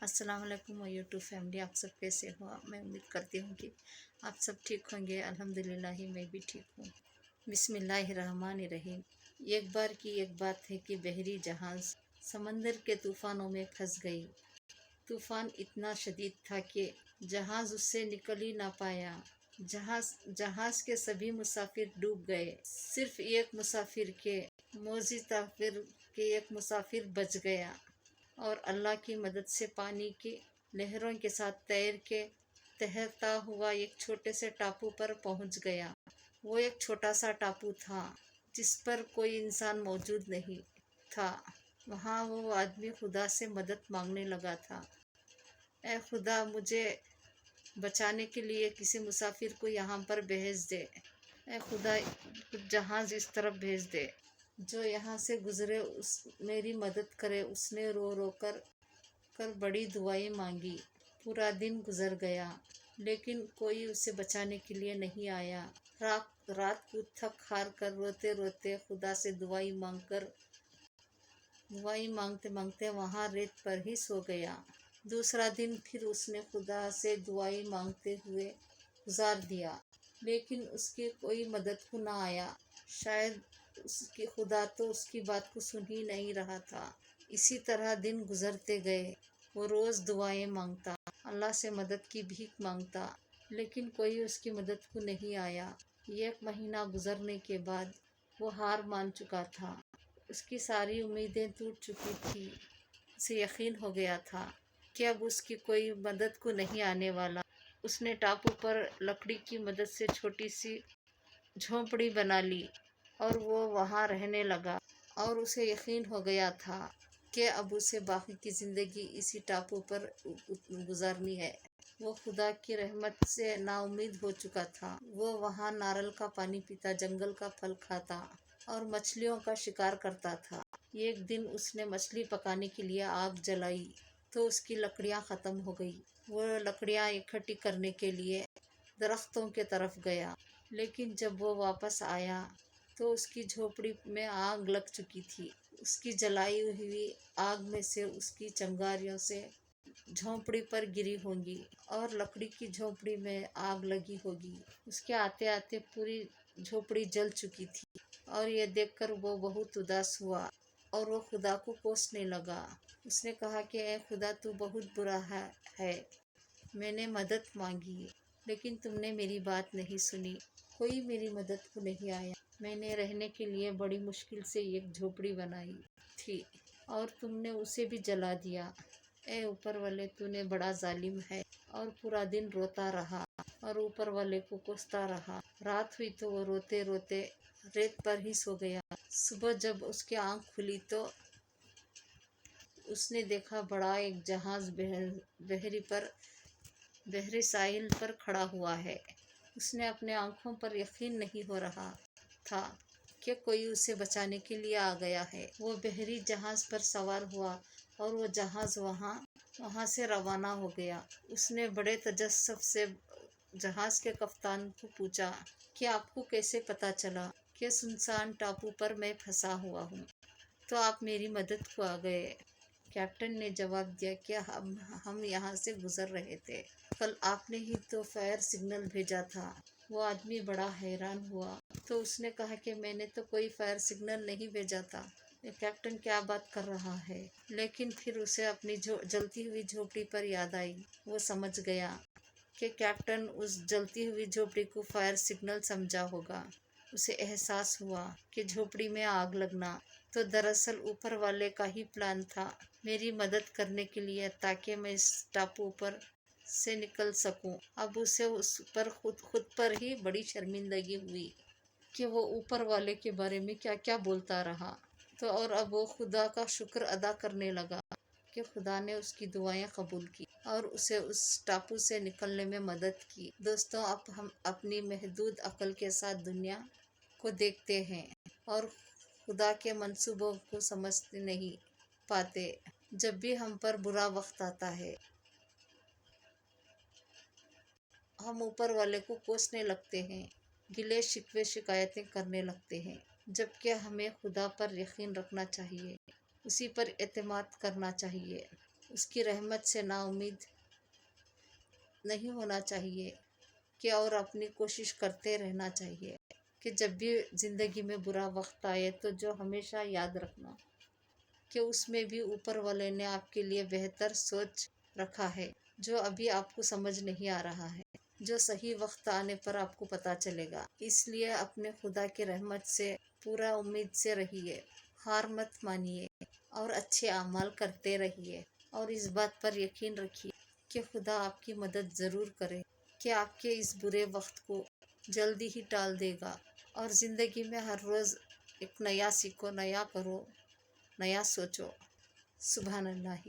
अस्सलाम वालेकुम YouTube family, आप सब कैसे हो। मैं उम्मीद करती हूँ कि आप सब ठीक होंगे। अल्हम्दुलिल्लाह मैं भी ठीक हूँ। बिस्मिल्लाहिर्रहमानिर्रहीम। एक बार की एक बात है कि बहरी जहाज़ समंदर के तूफ़ानों में फंस गई। तूफ़ान इतना शदीद था कि जहाज़ उससे निकल ही ना पाया। जहाज़ के सभी मुसाफिर डूब गए। सिर्फ एक मुसाफिर के मोजिज़ाफिर के एक मुसाफिर बच गया और अल्लाह की मदद से पानी की लहरों के साथ तैर के तैरता हुआ एक छोटे से टापू पर पहुंच गया। वो एक छोटा सा टापू था जिस पर कोई इंसान मौजूद नहीं था। वहाँ वो आदमी खुदा से मदद मांगने लगा था। ए खुदा, मुझे बचाने के लिए किसी मुसाफिर को यहाँ पर भेज दे। ए खुदा, कुछ जहाज़ इस तरफ भेज दे जो यहाँ से गुजरे, उस मेरी मदद करे। उसने रो रो कर बड़ी दुआएं मांगी। पूरा दिन गुजर गया लेकिन कोई उसे बचाने के लिए नहीं आया। रात को थक हार कर रोते रोते खुदा से दुआई मांगते मांगते वहाँ रेत पर ही सो गया। दूसरा दिन फिर उसने खुदा से दुआई मांगते हुए गुजार दिया लेकिन उसकी कोई मदद को ना आया। शायद उसकी खुदा तो उसकी बात को सुन ही नहीं रहा था। इसी तरह दिन गुजरते गए। वो रोज़ दुआएं मांगता, अल्लाह से मदद की भीख मांगता लेकिन कोई उसकी मदद को नहीं आया। 1 महीना गुजरने के बाद वो हार मान चुका था। उसकी सारी उम्मीदें टूट चुकी थी। उसे यकीन हो गया था कि अब उसकी कोई मदद को नहीं आने वाला। उसने टापू पर लकड़ी की मदद से छोटी सी झोंपड़ी बना ली और वो वहाँ रहने लगा और उसे यकीन हो गया था कि अब उसे बाकी की ज़िंदगी इसी टापू पर गुजारनी है। वो खुदा की रहमत से नाउम्मीद हो चुका था। वो वहाँ नारियल का पानी पीता, जंगल का फल खाता और मछलियों का शिकार करता था। एक दिन उसने मछली पकाने के लिए आग जलाई तो उसकी लकड़ियाँ ख़त्म हो गई। वो लकड़ियाँ इकट्ठी करने के लिए दरख्तों के तरफ गया लेकिन जब वो वापस आया तो उसकी झोपड़ी में आग लग चुकी थी। उसकी जलाई हुई आग में से उसकी चिंगारियों से झोंपड़ी पर गिरी होंगी और लकड़ी की झोंपड़ी में आग लगी होगी। उसके आते आते पूरी झोपड़ी जल चुकी थी और ये देखकर वो बहुत उदास हुआ और वो खुदा को कोसने लगा। उसने कहा कि ए खुदा, तू बहुत बुरा है। मैंने मदद मांगी लेकिन तुमने मेरी बात नहीं सुनी। कोई मेरी मदद को नहीं आया। मैंने रहने के लिए बड़ी मुश्किल से एक झोपड़ी बनाई थी और तुमने उसे भी जला दिया। ए ऊपर वाले, तूने बड़ा जालिम है। और पूरा दिन रोता रहा और ऊपर वाले को कोसता रहा। रात हुई तो वो रोते रोते रेत पर ही सो गया। सुबह जब उसकी आँख खुली तो उसने देखा बड़ा एक जहाज़ बहरी साहिल पर खड़ा हुआ है। उसने अपने आँखों पर यकीन नहीं हो रहा था कि कोई उसे बचाने के लिए आ गया है। वो बहरी जहाज़ पर सवार हुआ और वो जहाज़ वहाँ से रवाना हो गया। उसने बड़े तजस्सुफ से जहाज़ के कप्तान को पूछा कि आपको कैसे पता चला कि सुनसान टापू पर मैं फंसा हुआ हूँ, तो आप मेरी मदद को आ गए। कैप्टन ने जवाब दिया कि हम यहाँ से गुजर रहे थे। कल आपने ही तो फायर सिग्नल भेजा था। वो आदमी बड़ा हैरान हुआ तो उसने कहा कि मैंने तो कोई फायर सिग्नल नहीं भेजा था। ये कैप्टन क्या बात कर रहा है। लेकिन फिर उसे अपनी जलती हुई झोपड़ी पर याद आई। वो समझ गया कि कैप्टन उस जलती हुई झोपड़ी को फायर सिग्नल समझा होगा। उसे एहसास हुआ कि झोपड़ी में आग लगना तो दरअसल ऊपर वाले का ही प्लान था, मेरी मदद करने के लिए, ताकि मैं इस टापू पर से निकल सकूं। अब उसे उस पर खुद पर ही बड़ी शर्मिंदगी हुई कि वो ऊपर वाले के बारे में क्या क्या बोलता रहा। तो और अब वो खुदा का शुक्र अदा करने लगा कि खुदा ने उसकी दुआएं कबूल की और उसे उस टापू से निकलने में मदद की। दोस्तों, अब हम अपनी महदूद अक्ल के साथ दुनिया को देखते हैं और खुदा के मंसूबों को समझते नहीं पाते। जब भी हम पर बुरा वक्त आता है हम ऊपर वाले को कोसने लगते हैं, गिले शिकवे शिकायतें करने लगते हैं, जबकि हमें खुदा पर यकीन रखना चाहिए, उसी पर एतमाद करना चाहिए। اس کی رحمت سے نا امید نہیں ہونا چاہیے کہ اور اپنی کوشش کرتے رہنا چاہیے کہ جب بھی زندگی میں برا وقت آئے تو جو ہمیشہ یاد رکھنا کہ اس میں بھی اوپر والے نے آپ کے لیے بہتر سوچ رکھا ہے، جو ابھی آپ کو سمجھ نہیں آ رہا ہے، جو صحیح وقت آنے پر آپ کو پتہ چلے گا۔ اس لیے اپنے خدا کی رحمت سے پورا امید سے رہیے، ہار مت مانیے اور اچھے اعمال کرتے رہیے، اور اس بات پر یقین رکھیے کہ خدا آپ کی مدد ضرور کرے کہ آپ کے اس برے وقت کو جلدی ہی ٹال دے گا، اور زندگی میں ہر روز ایک نیا سیکھو، نیا کرو، نیا سوچو۔ سبحان اللہ۔